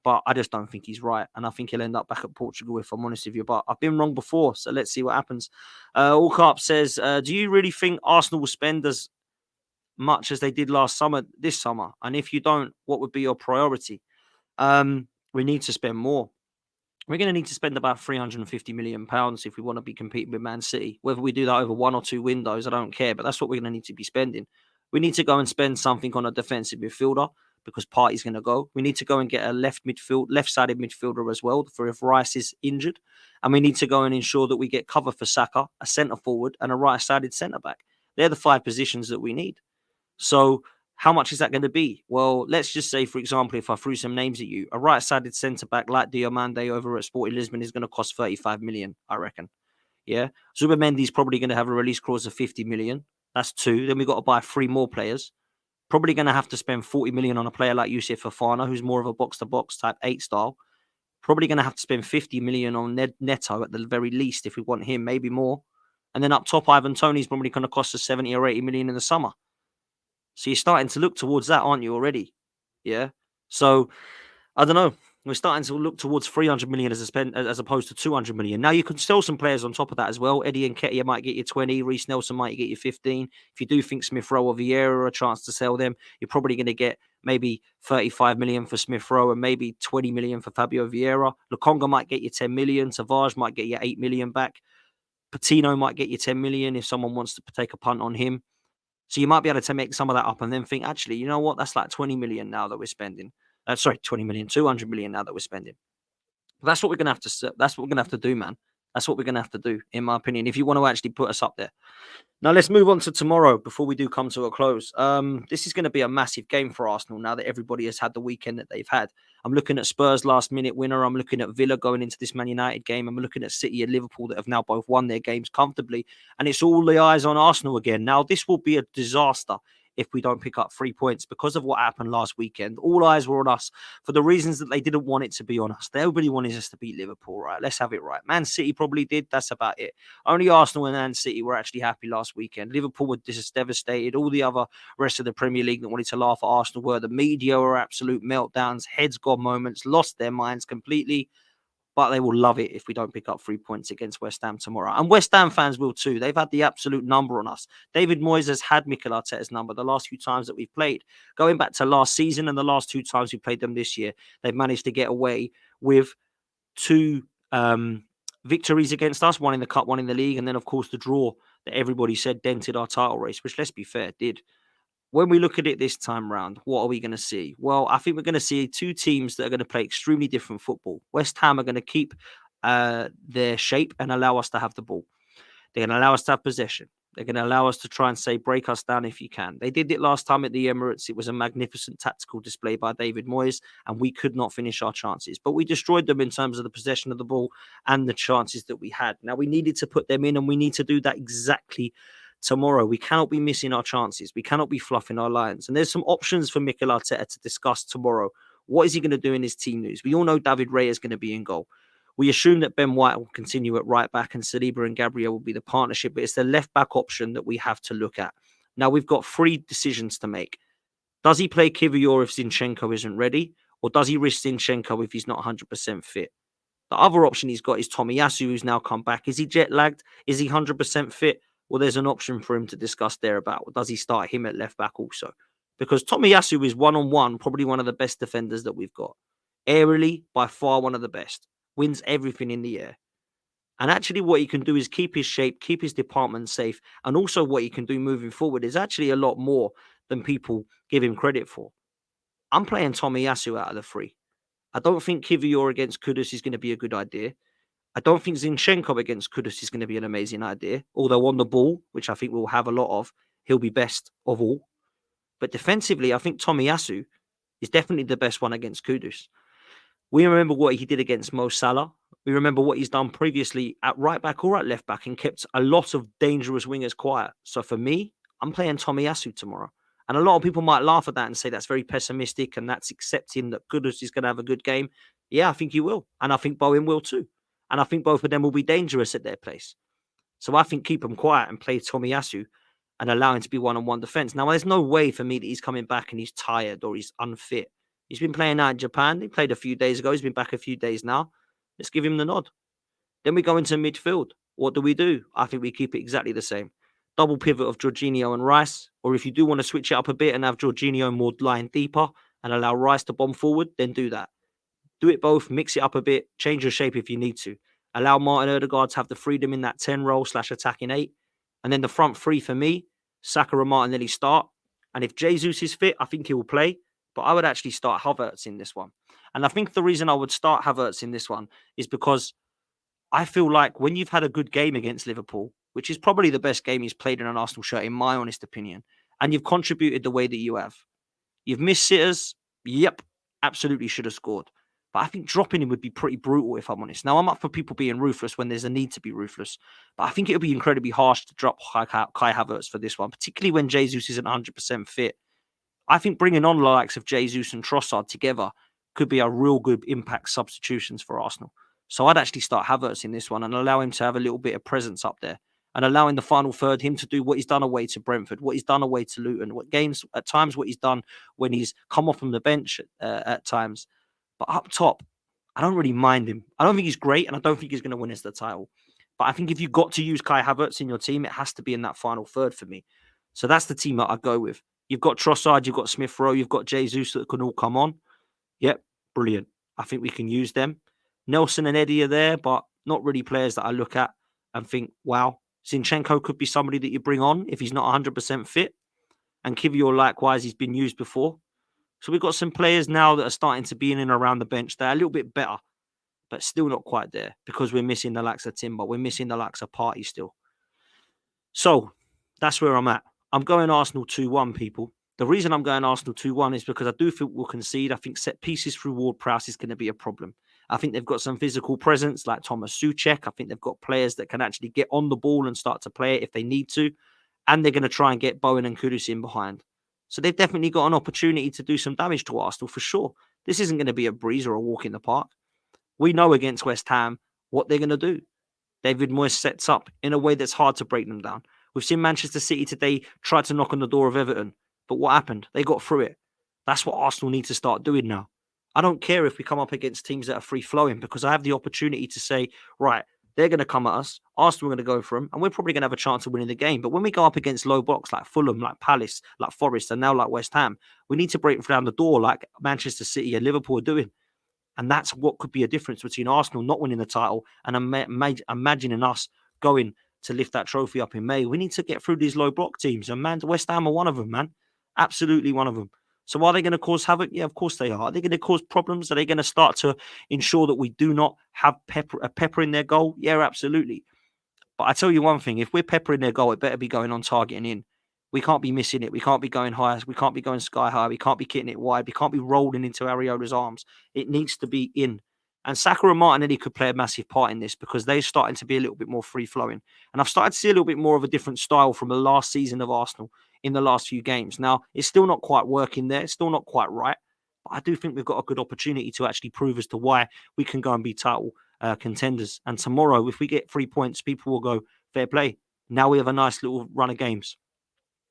But I just don't think he's right. And I think he'll end up back at Portugal, if I'm honest with you. But I've been wrong before. So let's see what happens. Allcarp says, do you really think Arsenal will spend as much as they did this summer? And if you don't, what would be your priority? We need to spend more. We're going to need to spend about £350 million if we want to be competing with Man City. Whether we do that over 1 or 2 windows, I don't care. But that's what we're going to need to be spending. We need to go and spend something on a defensive midfielder because Partey's going to go. We need to go and get a left-sided midfielder as well for if Rice is injured. And we need to go and ensure that we get cover for Saka, a centre forward, and a right-sided centre back. They're the 5 positions that we need. So how much is that going to be? Well, let's just say, for example, if I threw some names at you, a right-sided centre-back like Diomande over at Sporting Lisbon is going to cost 35 million, I reckon. Yeah. Zubimendi's probably going to have a release clause of 50 million. That's 2. Then we've got to buy 3 more players. Probably going to have to spend 40 million on a player like Yusuf Fofana, who's more of a box-to-box type 8 style. Probably going to have to spend 50 million on Neto at the very least if we want him, maybe more. And then up top, Ivan Toney's probably going to cost us 70 or 80 million in the summer. So you're starting to look towards that, aren't you, already? Yeah. So I don't know. We're starting to look towards 300 million as opposed to 200 million. Now you can sell some players on top of that as well. Eddie Nketiah might get you 20. Reece Nelson might get you 15. If you do think Smith Rowe or Vieira are a chance to sell them, you're probably going to get maybe 35 million for Smith Rowe and maybe 20 million for Fabio Vieira. Lukonga might get you 10 million. Savage might get you 8 million back. Patino might get you 10 million if someone wants to take a punt on him. So you might be able to make some of that up and then think, actually, you know what? That's like 20 million now that we're spending. 20 million, 200 million now that we're spending. That's what we're going to have to do, man. That's what we're going to have to do, in my opinion, if you want to actually put us up there. Now, let's move on to tomorrow before we do come to a close. This is going to be a massive game for Arsenal now that everybody has had the weekend that they've had. I'm looking at Spurs last-minute winner. I'm looking at Villa going into this Man United game. I'm looking at City and Liverpool that have now both won their games comfortably. And it's all the eyes on Arsenal again. Now, this will be a disaster if we don't pick up 3 points because of what happened last weekend. All eyes were on us for the reasons that they didn't want it to be on us. Everybody wanted us to beat Liverpool, right? Let's have it right. Man City probably did. That's about it. Only Arsenal and Man City were actually happy last weekend. Liverpool were just devastated. All the other rest of the Premier League that wanted to laugh at Arsenal were. The media were absolute meltdowns, heads gone moments, lost their minds completely. But they will love it if we don't pick up 3 points against West Ham tomorrow. And West Ham fans will too. They've had the absolute number on us. David Moyes has had Mikel Arteta's number the last few times that we've played. Going back to last season and the last 2 times we played them this year, they've managed to get away with 2 victories against us, one in the cup, one in the league. And then, of course, the draw that everybody said dented our title race, which, let's be fair, did. When we look at it this time round, what are we going to see? Well, I think we're going to see 2 teams that are going to play extremely different football. West Ham are going to keep their shape and allow us to have the ball. They're going to allow us to have possession. They're going to allow us to try and say, break us down if you can. They did it last time at the Emirates. It was a magnificent tactical display by David Moyes, and we could not finish our chances. But we destroyed them in terms of the possession of the ball and the chances that we had. Now, we needed to put them in, and we need to do that exactly tomorrow. We cannot be missing our chances. We cannot be fluffing our lines. And there's some options for Mikel Arteta to discuss tomorrow. What is he going to do in his team news? We all know David Raya is going to be in goal. We assume that Ben White will continue at right back and Saliba and Gabriel will be the partnership, but it's the left back option that we have to look at. Now, we've got 3 decisions to make. Does he play Kivior if Zinchenko isn't ready? Or does he risk Zinchenko if he's not 100% fit? The other option he's got is Tomiyasu, who's now come back. Is he jet lagged? Is he 100% fit? Well, there's an option for him to discuss there about. Does he start him at left back also? Because Tomiyasu is one-on-one, probably one of the best defenders that we've got. Aerially, by far one of the best. Wins everything in the air. And actually what he can do is keep his shape, keep his department safe. And also what he can do moving forward is actually a lot more than people give him credit for. I'm playing Tomiyasu out of the 3. I don't think Kivior against Kudus is going to be a good idea. I don't think Zinchenko against Kudus is going to be an amazing idea. Although on the ball, which I think we'll have a lot of, he'll be best of all. But defensively, I think Tomiyasu is definitely the best one against Kudus. We remember what he did against Mo Salah. We remember what he's done previously at right back or at left back and kept a lot of dangerous wingers quiet. So for me, I'm playing Tomiyasu tomorrow. And a lot of people might laugh at that and say that's very pessimistic and that's accepting that Kudus is going to have a good game. Yeah, I think he will. And I think Bowen will too. And I think both of them will be dangerous at their place. So I think keep them quiet and play Tomiyasu and allow him to be one-on-one defense. Now, there's no way for me that he's coming back and he's tired or he's unfit. He's been playing out in Japan. He played a few days ago. He's been back a few days now. Let's give him the nod. Then we go into midfield. What do? I think we keep it exactly the same. Double pivot of Jorginho and Rice. Or if you do want to switch it up a bit and have Jorginho more lying deeper and allow Rice to bomb forward, then do that. Do it both, mix it up a bit, change your shape if you need to. Allow Martin Odegaard to have the freedom in that 10 role / attacking 8. And then the front three for me, Saka and Martinelli start. And if Jesus is fit, I think he will play. But I would actually start Havertz in this one. And I think the reason I would start Havertz in this one is because I feel like when you've had a good game against Liverpool, which is probably the best game he's played in an Arsenal shirt, in my honest opinion, and you've contributed the way that you have, you've missed sitters. Yep, absolutely should have scored. But I think dropping him would be pretty brutal, if I'm honest. Now, I'm up for people being ruthless when there's a need to be ruthless. But I think it would be incredibly harsh to drop Kai Havertz for this one, particularly when Jesus isn't 100% fit. I think bringing on the likes of Jesus and Trossard together could be a real good impact substitutions for Arsenal. So I'd actually start Havertz in this one and allow him to have a little bit of presence up there. And allowing the final third him to do what he's done away to Brentford, what he's done away to Luton, what he's done when he's come off from the bench at times. But up top, I don't really mind him. I don't think he's great, and I don't think he's going to win us the title. But I think if you've got to use Kai Havertz in your team, it has to be in that final third for me. So that's the team that I go with. You've got Trossard, you've got Smith Rowe, you've got Jesus that can all come on. Yep, brilliant. I think we can use them. Nelson and Eddie are there, but not really players that I look at and think, wow, Zinchenko could be somebody that you bring on if he's not 100% fit. And Kivior, likewise, he's been used before. So we've got some players now that are starting to be in and around the bench. They're a little bit better, but still not quite there because we're missing the likes of Timber. We're missing the likes of Partey still. So that's where I'm at. I'm going Arsenal 2-1, people. The reason I'm going Arsenal 2-1 is because I do think we'll concede. I think set pieces through Ward-Prowse is going to be a problem. I think they've got some physical presence like Thomas Souček. I think they've got players that can actually get on the ball and start to play it if they need to. And they're going to try and get Bowen and Kudus in behind. So they've definitely got an opportunity to do some damage to Arsenal for sure. This isn't going to be a breeze or a walk in the park. We know against West Ham what they're going to do. David Moyes sets up in a way that's hard to break them down. We've seen Manchester City today try to knock on the door of Everton. But what happened? They got through it. That's what Arsenal need to start doing now. I don't care if we come up against teams that are free-flowing because I have the opportunity to say, right, they're going to come at us. Arsenal are going to go for them, and we're probably going to have a chance of winning the game. But when we go up against low blocks like Fulham, like Palace, like Forest, and now like West Ham, we need to break down the door like Manchester City and Liverpool are doing. And that's what could be a difference between Arsenal not winning the title and imagining us going to lift that trophy up in May. We need to get through these low block teams. And man, West Ham are one of them, man. Absolutely one of them. So are they going to cause havoc? Yeah, of course they are. Are they going to cause problems? Are they going to start to ensure that we do not have pepper in their goal? Yeah, absolutely. But I tell you one thing, if we're peppering their goal, it better be going on target and in. We can't be missing it. We can't be going high. We can't be going sky high. We can't be kicking it wide. We can't be rolling into Ariola's arms. It needs to be in. And Saka and Martinelli could play a massive part in this because they're starting to be a little bit more free-flowing. And I've started to see a little bit more of a different style from the last season of Arsenal in the last few games. Now, it's still not quite working there. It's still not quite right. But I do think we've got a good opportunity to actually prove as to why we can go and be title contenders. And tomorrow, if we get 3 points, people will go, fair play. Now we have a nice little run of games.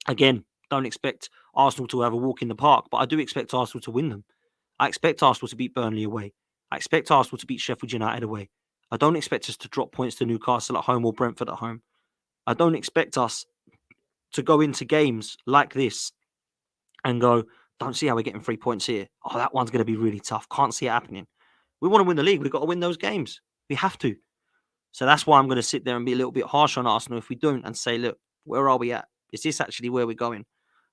Again, don't expect Arsenal to have a walk in the park, but I do expect Arsenal to win them. I expect Arsenal to beat Burnley away. I expect Arsenal to beat Sheffield United away. I don't expect us to drop points to Newcastle at home or Brentford at home. I don't expect us to go into games like this and go, don't see how we're getting 3 points here. Oh, that one's going to be really tough. Can't see it happening. We want to win the league. We've got to win those games. We have to. So that's why I'm going to sit there and be a little bit harsh on Arsenal if we don't and say, look, where are we at? Is this actually where we're going?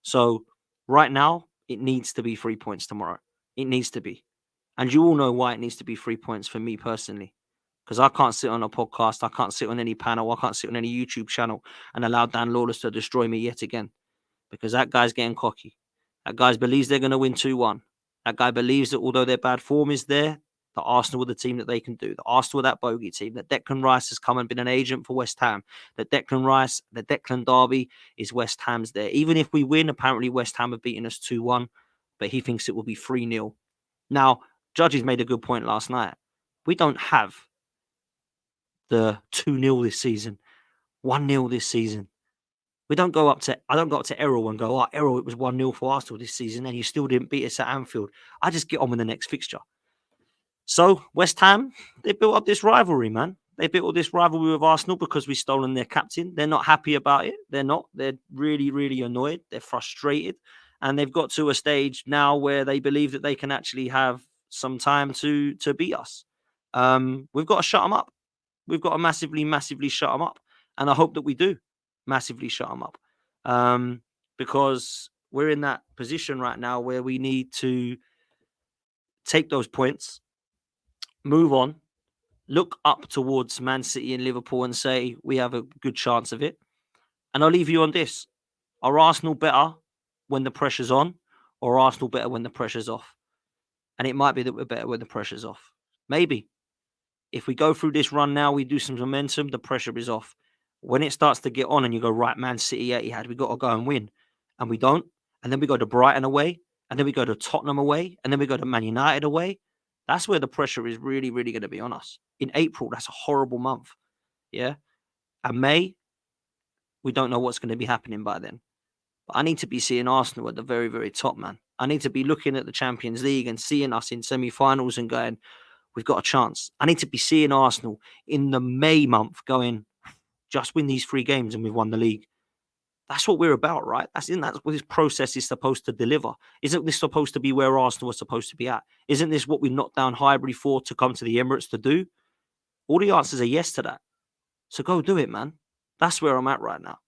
So right now, it needs to be 3 points tomorrow. It needs to be. And you all know why it needs to be 3 points for me personally. Because I can't sit on a podcast. I can't sit on any panel. I can't sit on any YouTube channel and allow Dan Lawless to destroy me yet again. Because that guy's getting cocky. That guy believes they're going to win 2-1. That guy believes that although their bad form is there, that Arsenal are the team that they can do. That Arsenal are that bogey team. That Declan Rice has come and been an agent for West Ham. That Declan Rice, the Declan Derby is West Ham's there. Even if we win, apparently West Ham have beaten us 2-1, but he thinks it will be 3-0. Now, Judges made a good point last night. We don't have the 2-0 this season, 1-0 this season. We don't go up to I don't go up to Errol and go, "Oh, Errol, it was 1-0 for Arsenal this season, and you still didn't beat us at Anfield." I just get on with the next fixture. So West Ham, they built up this rivalry, man. They built up this rivalry with Arsenal because we've stolen their captain. They're not happy about it. They're not. They're really, really annoyed. They're frustrated. And they've got to a stage now where they believe that they can actually have some time to beat us. We've got to shut them up. We've got to massively, massively shut them up. And I hope that we do massively shut them up. Because we're in that position right now where we need to take those points, move on, look up towards Man City and Liverpool and say we have a good chance of it. And I'll leave you on this. Are Arsenal better when the pressure's on, or Arsenal better when the pressure's off? And it might be that we're better when the pressure's off. Maybe. If we go through this run now, we do some momentum, the pressure is off. When it starts to get on and you go, right, Man City, Etihad, we got to go and win. And we don't. And then we go to Brighton away. And then we go to Tottenham away. And then we go to Man United away. That's where the pressure is really, really going to be on us. In April, that's a horrible month. Yeah. And May, we don't know what's going to be happening by then. But I need to be seeing Arsenal at the very, very top, man. I need to be looking at the Champions League and seeing us in semi-finals and going, we've got a chance. I need to be seeing Arsenal in the May month going, just win these 3 games and we've won the league. That's what we're about, right? Isn't that what this process is supposed to deliver? Isn't this supposed to be where Arsenal are supposed to be at? Isn't this what we knocked down Highbury for to come to the Emirates to do? All the answers are yes to that. So go do it, man. That's where I'm at right now.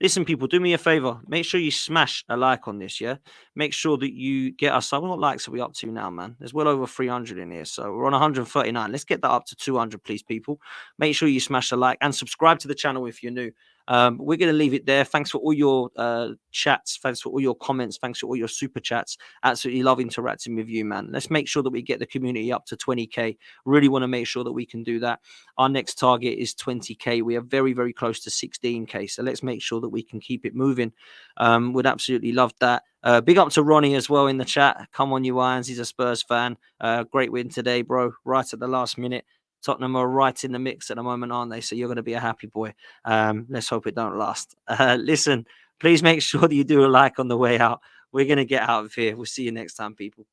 Listen, people, do me a favor. Make sure you smash a like on this, yeah? Make sure that you get us. What likes are we up to now, man? There's well over 300 in here. So we're on 139. Let's get that up to 200, please, people. Make sure you smash a like and subscribe to the channel if you're new. We're going to leave it there. Thanks for all your chats. Thanks for all your comments. Thanks for all your super chats. Absolutely love interacting with you, man. Let's make sure that we get the community up to 20K. Really want to make sure that we can do that. Our next target is 20K. We are very, very close to 16K. So let's make sure that we can keep it moving. Would absolutely love that. Big up to Ronnie as well in the chat. Come on, you Irons. He's a Spurs fan. Great win today, bro. Right at the last minute. Tottenham are right in the mix at the moment, aren't they? So you're going to be a happy boy. Let's hope it don't last. Listen, please make sure that you do a like on the way out. We're going to get out of here. We'll see you next time, people.